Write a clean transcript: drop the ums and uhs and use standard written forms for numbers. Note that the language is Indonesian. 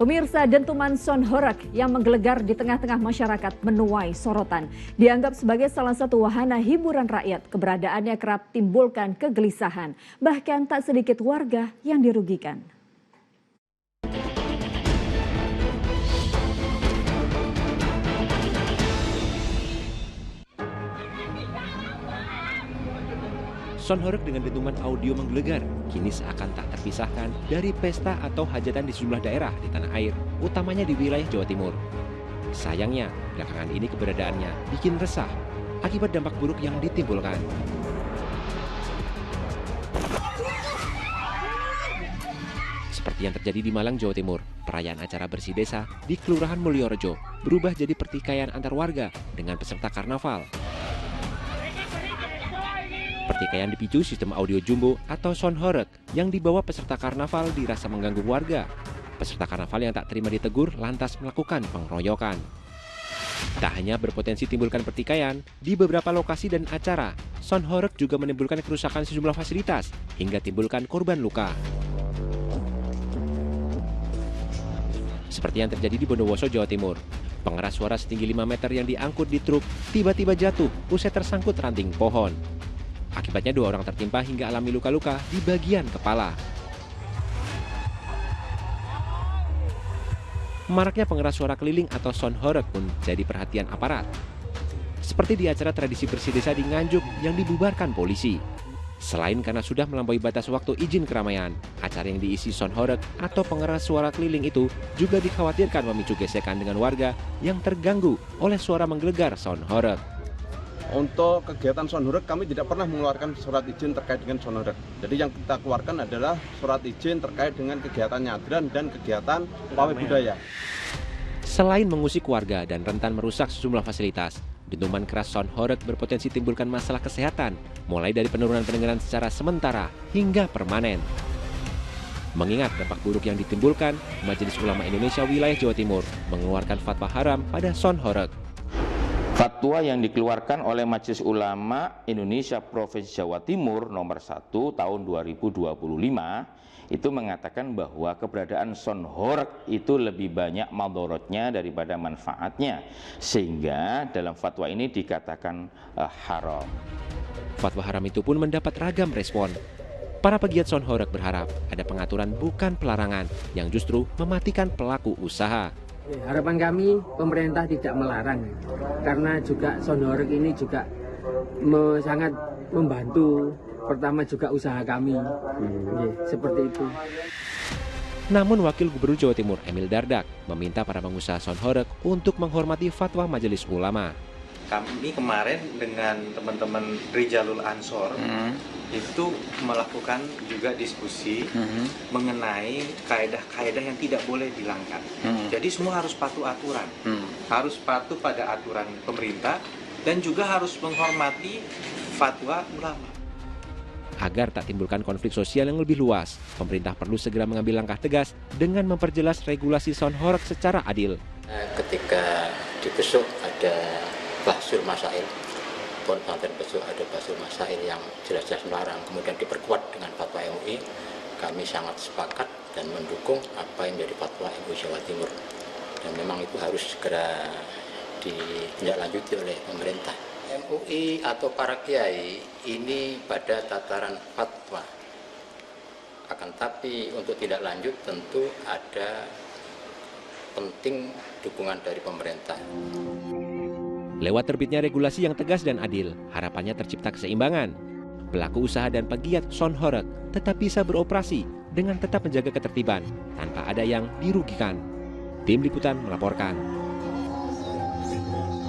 Pemirsa, dentuman Son Horeuk yang menggelegar di tengah-tengah masyarakat menuai sorotan. Dianggap sebagai salah satu wahana hiburan rakyat, keberadaannya kerap timbulkan kegelisahan. Bahkan tak sedikit warga yang dirugikan. Son Horeuk dengan dentuman audio menggelegar kini seakan tak terpisahkan dari pesta atau hajatan di sejumlah daerah di tanah air, utamanya di wilayah Jawa Timur. Sayangnya, belakangan ini keberadaannya bikin resah akibat dampak buruk yang ditimbulkan. Seperti yang terjadi di Malang, Jawa Timur, perayaan acara bersih desa di Kelurahan Mulyorejo berubah jadi pertikaian antar warga dengan peserta karnaval. Pertikaian dipicu sistem audio jumbo atau Son Horeuk yang dibawa peserta karnaval dirasa mengganggu warga. Peserta karnaval yang tak terima ditegur lantas melakukan pengeroyokan. Tak hanya berpotensi timbulkan pertikaian, di beberapa lokasi dan acara, Son Horeuk juga menimbulkan kerusakan sejumlah fasilitas hingga timbulkan korban luka. Seperti yang terjadi di Bondowoso, Jawa Timur. Pengeras suara setinggi 5 meter yang diangkut di truk tiba-tiba jatuh usai tersangkut ranting pohon. Akibatnya 2 orang tertimpa hingga alami luka-luka di bagian kepala. Maraknya pengeras suara keliling atau Son Horeuk pun jadi perhatian aparat. Seperti di acara tradisi bersih desa di Nganjuk yang dibubarkan polisi. Selain karena sudah melampaui batas waktu izin keramaian, acara yang diisi Son Horeuk atau pengeras suara keliling itu juga dikhawatirkan memicu gesekan dengan warga yang terganggu oleh suara menggelegar Son Horeuk. Untuk kegiatan Son Horeuk kami tidak pernah mengeluarkan surat izin terkait dengan Son Horeuk. Jadi yang kita keluarkan adalah surat izin terkait dengan kegiatan nyadran dan kegiatan pawai budaya. Selain mengusik warga dan rentan merusak sejumlah fasilitas, dentuman keras Son Horeuk berpotensi timbulkan masalah kesehatan, mulai dari penurunan pendengaran secara sementara hingga permanen. Mengingat dampak buruk yang ditimbulkan, Majelis Ulama Indonesia Wilayah Jawa Timur mengeluarkan fatwa haram pada Son Horeuk. Fatwa yang dikeluarkan oleh Majelis Ulama Indonesia Provinsi Jawa Timur nomor 1 tahun 2025 itu mengatakan bahwa keberadaan Son Horeuk itu lebih banyak madharatnya daripada manfaatnya, sehingga dalam fatwa ini dikatakan haram. Fatwa haram itu pun mendapat ragam respon. Para pegiat Son Horeuk berharap ada pengaturan bukan pelarangan yang justru mematikan pelaku usaha. Harapan kami pemerintah tidak melarang, karena juga Son Horeuk ini juga sangat membantu, pertama juga usaha kami, seperti itu. Namun Wakil Gubernur Jawa Timur Emil Dardak meminta para pengusaha Son Horeuk untuk menghormati fatwa Majelis Ulama. Kami kemarin dengan teman-teman Rijalul Ansor itu melakukan juga diskusi mengenai kaedah-kaedah yang tidak boleh dilanggar. Jadi semua harus patuh aturan, harus patuh pada aturan pemerintah dan juga harus menghormati fatwa ulama. Agar tak timbulkan konflik sosial yang lebih luas, pemerintah perlu segera mengambil langkah tegas dengan memperjelas regulasi Son Horeuk secara adil. Ketika di besok ada Bahsul Masail, pesantren besok ada Bahsul Masail yang jelas-jelas melarang, kemudian diperkuat dengan fatwa MUI, kami sangat sepakat dan mendukung apa yang menjadi fatwa MUI Jawa Timur. Dan memang itu harus segera ditindaklanjuti oleh pemerintah. MUI atau para kiai ini pada tataran fatwa. Akan tapi untuk tidak lanjut tentu ada penting dukungan dari pemerintah. Lewat terbitnya regulasi yang tegas dan adil, harapannya tercipta keseimbangan. Pelaku usaha dan pegiat Son Horeuk tetap bisa beroperasi dengan tetap menjaga ketertiban tanpa ada yang dirugikan. Tim Liputan melaporkan.